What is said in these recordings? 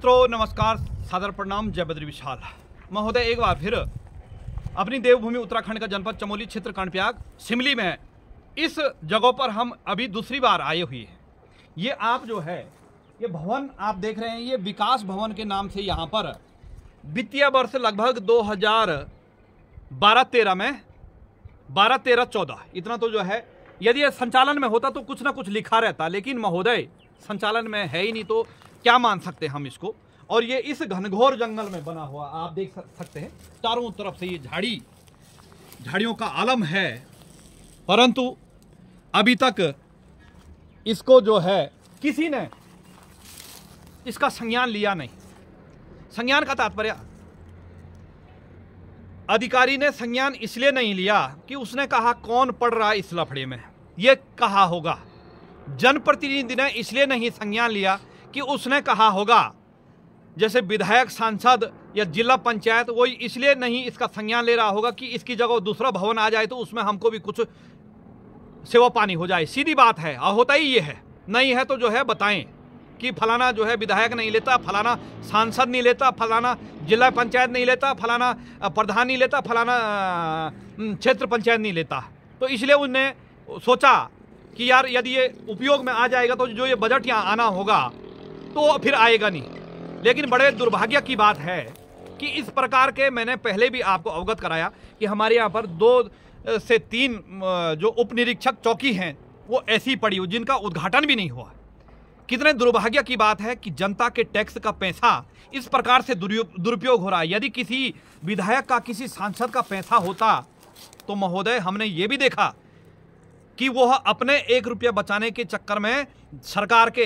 मित्रों नमस्कार, सादर प्रणाम, जय बद्री विशाल। महोदय एक बार फिर अपनी देवभूमि उत्तराखंड का जनपद चमोली क्षेत्र कर्णप्रयाग सिमली में इस जगह पर हम अभी दूसरी बार आए हुए हैं। ये आप जो है ये भवन आप देख रहे हैं, ये विकास भवन के नाम से यहाँ पर वित्तीय वर्ष लगभग 2012-13 में 12-13-14 इतना तो जो है, यदि ये संचालन में होता तो कुछ ना कुछ लिखा रहता, लेकिन महोदय संचालन में है ही नहीं तो क्या मान सकते हम इसको। और ये इस घनघोर जंगल में बना हुआ आप देख सकते हैं, चारों तरफ से ये झाड़ियों का आलम है, परंतु अभी तक इसको जो है किसी ने इसका संज्ञान लिया नहीं। संज्ञान का तात्पर्य, अधिकारी ने संज्ञान इसलिए नहीं लिया कि उसने कहा कौन पड़ रहा है इस लफड़े में, ये कहा होगा। जनप्रतिनिधि ने इसलिए नहीं संज्ञान लिया कि उसने कहा होगा, जैसे विधायक, सांसद या जिला पंचायत, वो इसलिए नहीं इसका संज्ञान ले रहा होगा कि इसकी जगह दूसरा भवन आ जाए तो उसमें हमको भी कुछ सेवा पानी हो जाए। सीधी बात है, और होता ही ये है। नहीं है तो जो है बताएं कि फलाना जो है विधायक नहीं लेता, फलाना सांसद नहीं लेता, फलाना जिला पंचायत नहीं लेता, फलाना प्रधान नहीं लेता, फलाना क्षेत्र पंचायत नहीं लेता। तो इसलिए उनने सोचा कि यार यदि ये उपयोग में आ जाएगा तो जो ये बजट यहाँ आना होगा तो फिर आएगा नहीं। लेकिन बड़े दुर्भाग्य की बात है कि इस प्रकार के, मैंने पहले भी आपको अवगत कराया कि हमारे यहाँ पर 2 से 3 जो उप निरीक्षक चौकी हैं वो ऐसी पड़ी हुई जिनका उद्घाटन भी नहीं हुआ। कितने दुर्भाग्य की बात है कि जनता के टैक्स का पैसा इस प्रकार से दुरुपयोग हो रहा है। यदि किसी विधायक का, किसी सांसद का पैसा होता तो महोदय हमने ये भी देखा कि वह अपने 1 रुपया बचाने के चक्कर में सरकार के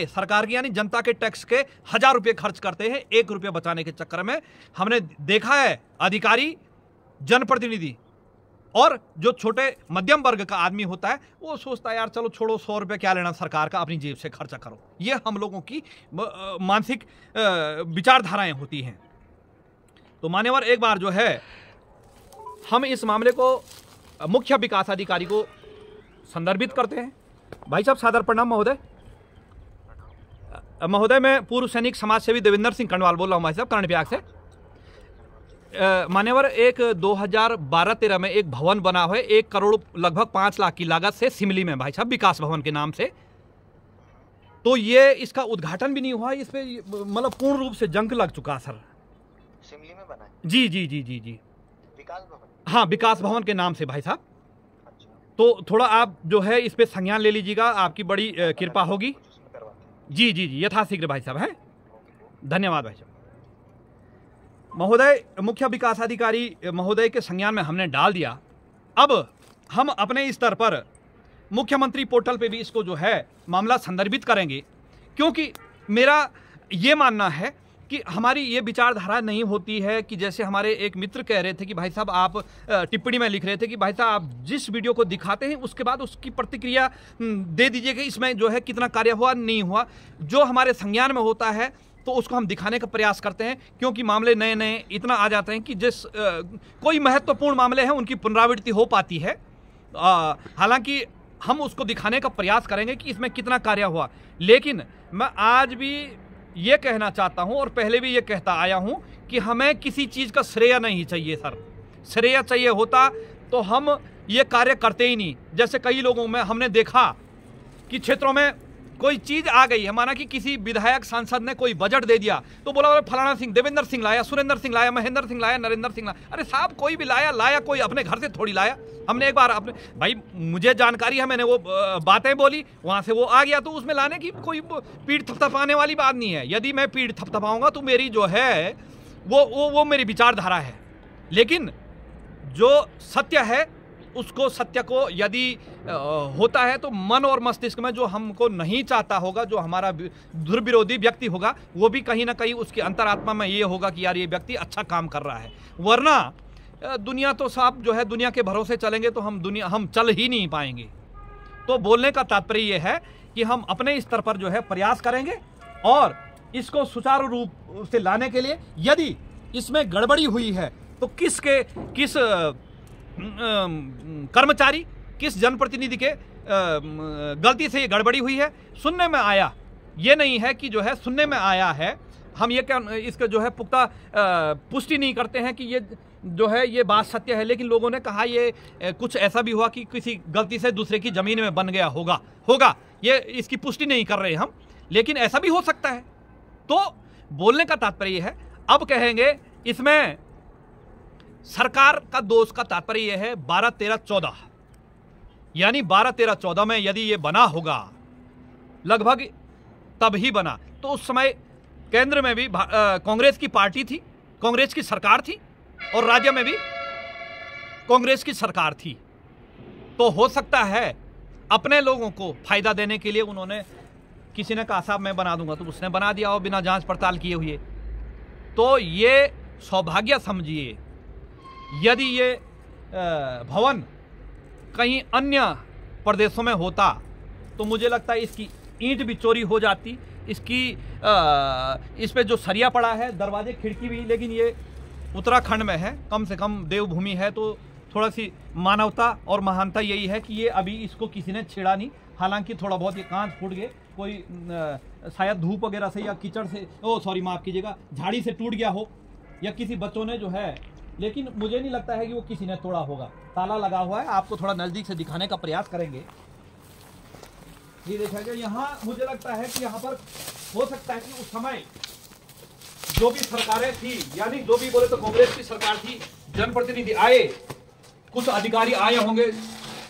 यानी जनता के टैक्स के 1000 रुपये खर्च करते हैं 1 रुपया बचाने के चक्कर में। हमने देखा है अधिकारी, जनप्रतिनिधि और जो छोटे मध्यम वर्ग का आदमी होता है वो सोचता है यार चलो छोड़ो, 100 रुपये क्या लेना सरकार का, अपनी जेब से खर्चा करो। ये हम लोगों की मानसिक विचारधाराएं होती हैं। तो मान्यवर एक बार जो है हम इस मामले को मुख्य विकास अधिकारी को संदर्भित करते हैं। भाई साहब सादर प्रणाम महोदय। महोदय मैं पूर्व सैनिक समाज सेवी देवेंद्र सिंह कण्डवाल बोल रहा हूँ भाई साहब, कर्णप्रयाग से। मान्यवर एक 2012-13 में एक भवन बना हुआ है 1 करोड़ लगभग 5 लाख की लागत से सिमली में भाई साहब, विकास भवन के नाम से। तो ये इसका उद्घाटन भी नहीं हुआ, इस पे मतलब पूर्ण रूप से जंग लग चुका सर। सिमली में बना है? जी जी जी जी जी विकास भवन? हाँ, विकास भवन के नाम से भाई साहब। तो थोड़ा आप जो है इस पे संज्ञान ले लीजिएगा, आपकी बड़ी कृपा होगी। जी जी जी यथाशीघ्र भाई साहब है। धन्यवाद भाई साहब। महोदय मुख्य विकास अधिकारी महोदय के संज्ञान में हमने डाल दिया। अब हम अपने स्तर पर मुख्यमंत्री पोर्टल पे भी इसको जो है मामला संदर्भित करेंगे, क्योंकि मेरा ये मानना है कि हमारी ये विचारधारा नहीं होती है कि जैसे हमारे एक मित्र कह रहे थे कि भाई साहब आप टिप्पणी में लिख रहे थे कि भाई साहब आप जिस वीडियो को दिखाते हैं उसके बाद उसकी प्रतिक्रिया दे दीजिए कि इसमें जो है कितना कार्य हुआ नहीं हुआ। जो हमारे संज्ञान में होता है तो उसको हम दिखाने का प्रयास करते हैं, क्योंकि मामले नए नए इतना आ जाते हैं कि जिस कोई महत्वपूर्ण मामले हैं उनकी पुनरावृत्ति हो पाती है। हालांकि हम उसको दिखाने का प्रयास करेंगे कि इसमें कितना कार्य हुआ। लेकिन मैं आज भी ये कहना चाहता हूं और पहले भी ये कहता आया हूं कि हमें किसी चीज़ का श्रेय नहीं चाहिए सर। श्रेय चाहिए होता तो हम ये कार्य करते ही नहीं। जैसे कई लोगों में हमने देखा कि क्षेत्रों में कोई चीज़ आ गई है, माना कि किसी विधायक सांसद ने कोई बजट दे दिया तो बोला फलाना सिंह, देवेंद्र सिंह लाया, सुरेंद्र सिंह लाया, महेंद्र सिंह लाया, नरेंद्र सिंह लाया। अरे साहब कोई भी लाया, कोई अपने घर से थोड़ी लाया। हमने एक बार अपने भाई, मुझे जानकारी है, मैंने वो बातें बोली, वहाँ से वो आ गया, तो उसमें लाने की कोई पीठ थपथपाने वाली बात नहीं है। यदि मैं पीठ थपथपाऊंगा तो मेरी जो है वो मेरी विचारधारा है। लेकिन जो सत्य है उसको, सत्य को यदि होता है तो मन और मस्तिष्क में जो हमको नहीं चाहता होगा, जो हमारा दुर्विरोधी व्यक्ति होगा, वो भी कहीं ना कहीं उसकी अंतरात्मा में ये होगा कि यार ये व्यक्ति अच्छा काम कर रहा है। वरना दुनिया तो साहब जो है दुनिया के भरोसे चलेंगे तो हम चल ही नहीं पाएंगे। तो बोलने का तात्पर्य ये है कि हम अपने स्तर पर जो है प्रयास करेंगे और इसको सुचारू रूप से लाने के लिए, यदि इसमें गड़बड़ी हुई है तो किस कर्मचारी, किस जनप्रतिनिधि के गलती से ये गड़बड़ी हुई है, सुनने में आया, ये नहीं है कि जो है सुनने में आया है, हम ये क्या इसका जो है पुख्ता पुष्टि नहीं करते हैं कि ये जो है ये बात सत्य है, लेकिन लोगों ने कहा ये कुछ ऐसा भी हुआ कि किसी गलती से दूसरे की ज़मीन में बन गया होगा ये इसकी पुष्टि नहीं कर रहे हम, लेकिन ऐसा भी हो सकता है। तो बोलने का तात्पर्य यह है, अब कहेंगे इसमें सरकार का दोष का तात्पर्य यह है 12, 13, 14, यानी 12, 13, 14 में यदि ये बना होगा, लगभग तब ही बना, तो उस समय केंद्र में भी कांग्रेस की पार्टी थी, कांग्रेस की सरकार थी, और राज्य में भी कांग्रेस की सरकार थी। तो हो सकता है अपने लोगों को फायदा देने के लिए उन्होंने, किसी ने कहा साहब मैं बना दूंगा, तो उसने बना दिया हो बिना जांच पड़ताल किए हुए। तो ये सौभाग्य समझिए, यदि ये भवन कहीं अन्य प्रदेशों में होता तो मुझे लगता है इसकी ईंट भी चोरी हो जाती, इसकी इस पे जो सरिया पड़ा है, दरवाजे खिड़की भी, लेकिन ये उत्तराखंड में है, कम से कम देवभूमि है, तो थोड़ा सी मानवता और महानता यही है कि ये अभी इसको किसी ने छेड़ा नहीं। हालांकि थोड़ा बहुत ये कांच फूट गए, कोई शायद धूप वगैरह से या कीचड़ से, माफ़ कीजिएगा, झाड़ी से टूट गया हो, या किसी बच्चों ने जो है, लेकिन मुझे नहीं लगता है कि वो किसी ने तोड़ा होगा। ताला लगा हुआ है, आपको थोड़ा नज़दीक से दिखाने का प्रयास करेंगे। ये देखिएगा, यहाँ मुझे लगता है कि यहाँ पर हो सकता है कि उस समय जो भी सरकारें थी, यानी जो भी बोले तो कांग्रेस की सरकार थी, जनप्रतिनिधि आए, कुछ अधिकारी आए होंगे,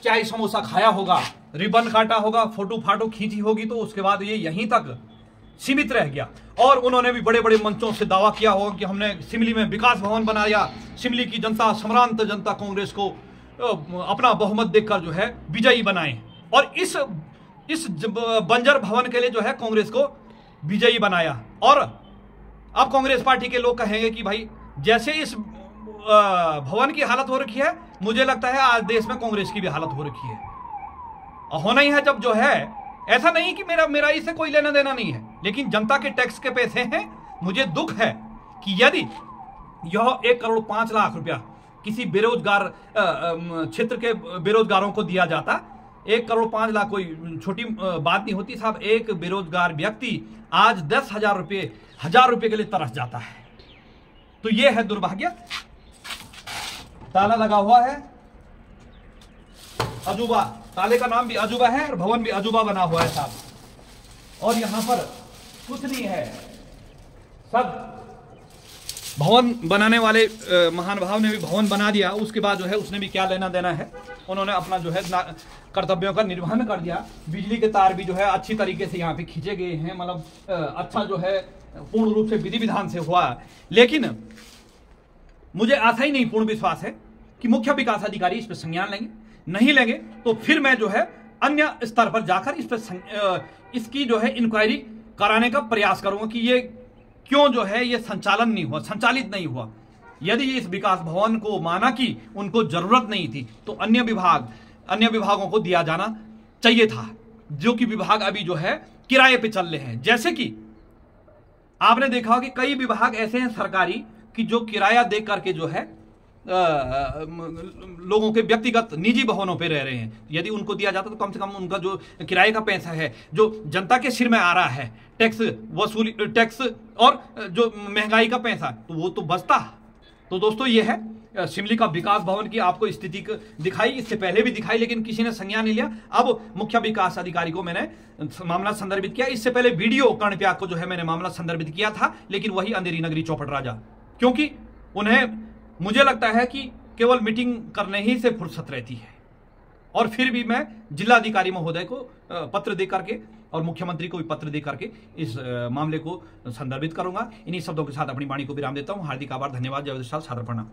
चाय समोसा खाया होगा, रिबन काटा होगा, फोटो फाटो खींची होगी, तो उसके बाद ये यहीं तक सीमित रह गया। और उन्होंने भी बड़े बड़े मंचों से दावा किया होगा कि हमने शिमली में विकास भवन बनाया, शिमली की जनता, सम्रांत जनता कांग्रेस को अपना बहुमत देकर जो है विजयी बनाए, और इस बंजर भवन के लिए जो है कांग्रेस को विजयी बनाया। और अब कांग्रेस पार्टी के लोग कहेंगे कि भाई जैसे इस भवन की हालत हो रखी है, मुझे लगता है आज देश में कांग्रेस की भी हालत हो रखी है। होना ही है जब जो है, ऐसा नहीं कि मेरा इससे कोई लेना देना नहीं है, लेकिन जनता के टैक्स के पैसे हैं। मुझे दुख है कि यदि यह 1 करोड़ 5 लाख रुपया किसी बेरोजगार क्षेत्र के बेरोजगारों को दिया जाता, 1 करोड़ 5 लाख कोई छोटी बात नहीं होती साहब। एक बेरोजगार व्यक्ति आज 10,000 रुपये, 1,000 रुपये के लिए तरस जाता है। तो यह है दुर्भाग्य। ताला लगा हुआ है, अजूबा, ताले का नाम भी अजूबा है और भवन भी अजूबा बना हुआ है साहब। और यहां पर कुछ नहीं है, सब भवन बनाने वाले महान भाव ने भी भवन बना दिया, उसके बाद जो है उसने भी क्या लेना देना है, उन्होंने अपना जो है कर्तव्यों का निर्वहन कर दिया। बिजली के तार भी जो है अच्छी तरीके से यहाँ पे खींचे गए हैं, मतलब अच्छा जो है पूर्ण रूप से विधि विधान से हुआ। लेकिन मुझे आशा ही नहीं, पूर्ण विश्वास है कि मुख्य विकास अधिकारी इस पर संज्ञान लेंगे। नहीं लेंगे तो फिर मैं जो है अन्य स्तर पर जाकर इस पर इसकी जो है इंक्वायरी कराने का प्रयास करूंगा कि ये क्यों जो है ये संचालन नहीं हुआ, संचालित नहीं हुआ। यदि इस विकास भवन को माना कि उनको जरूरत नहीं थी, तो अन्य विभागों को दिया जाना चाहिए था, जो कि विभाग अभी जो है किराए पे चल रहे हैं। जैसे कि आपने देखा हो कि कई विभाग ऐसे हैं सरकारी कि जो किराया दे करके जो है लोगों के व्यक्तिगत निजी भवनों पे रह रहे हैं। यदि उनको दिया जाता तो कम से कम उनका जो किराए का पैसा है, जो जनता के सिर में आ रहा है, टैक्स वसूली, टैक्स और जो महंगाई का पैसा, तो वो तो बचता। तो दोस्तों ये है शिमली का विकास भवन की आपको स्थिति दिखाई, इससे पहले भी दिखाई, लेकिन किसी ने संज्ञान नहीं लिया। अब मुख्य विकास अधिकारी को मैंने मामला संदर्भित किया। इससे पहले वीडियो कर्णप्याग को जो है मैंने मामला संदर्भित किया था, लेकिन वही अंधेरी नगरी चौपट राजा, क्योंकि उन्हें मुझे लगता है कि केवल मीटिंग करने ही से फुर्सत रहती है। और फिर भी मैं जिलाधिकारी महोदय को पत्र दे करके और मुख्यमंत्री को भी पत्र दे करके इस मामले को संदर्भित करूंगा। इन्हीं शब्दों के साथ अपनी वाणी को विराम देता हूं। हार्दिक आभार, धन्यवाद, जय विशाल, छात्र प्रणाम।